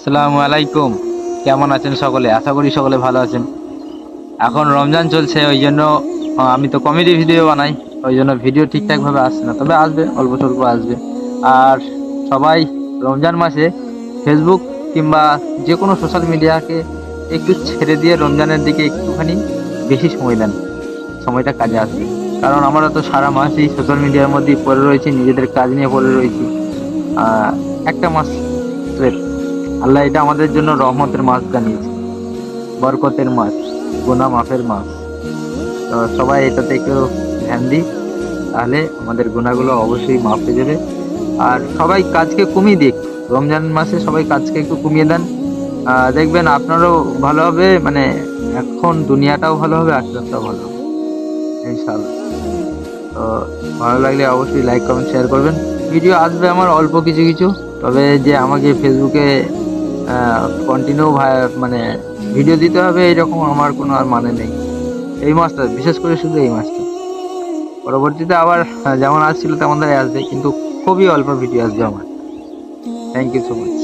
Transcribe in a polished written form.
আসসালামু আলাইকুম। কেমন আছেন সকলে? আশা করি সকলে ভালো আছেন। এখন রমজান চলছে, ওই জন্য আমি তো কমেডি ভিডিও বানাই, ওই জন্য ভিডিও ঠিকঠাক ভাবে আসছে না, তবে আসবে, অল্প স্বল্প আসবে। আর সবাই রমজান মাসে ফেসবুক কিংবা যে কোনো সোশ্যাল মিডিয়াকে একটু ছেড়ে দিয়ে রমজানের দিকে একটুখানি বেশি সময় দেন, সময়টা কাজে আসবে। কারণ আমরা তো সারা মাসই সোশ্যাল মিডিয়ার মধ্যেই পড়ে রয়েছি, নিজেদের কাজ নিয়ে পড়ে রয়েছি। একটা মাস straight আল্লাহ এটা আমাদের জন্য রহমতের মাস বানিয়েছে, বরকতের মাস, গুনাহ মাফের মাস। তো সবাই এটাতে একটু ধ্যান দিই, তাহলে আমাদের গুনাহগুলো অবশ্যই মাফ হয়ে যাবে। আর সবাই কাজকে কমিয়ে দিক, রমজান মাসে সবাই কাজকে একটু কমিয়ে দেন। দেখবেন আপনারও ভালো হবে, মানে এখন দুনিয়াটাও ভালো হবে, আখিরাতটাও ভালো হবে ইনশাআল্লাহ। তো ভালো লাগলে অবশ্যই লাইক কমেন্ট শেয়ার করবেন। ভিডিও আসবে আমার অল্প কিছু কিছু, তবে যে আমাকে ফেসবুকে কন্টিনিউ মানে ভিডিও দিতে হবে এরকম আমার কোনো আর মানে নেই। এই মাসটা বিশেষ করে, শুধু এই মাসটা, পরবর্তীতে আবার যেমন আসছিল তেমন আসবে, কিন্তু খুবই অল্প ভিডিও আসবে আমার। Thank you so much.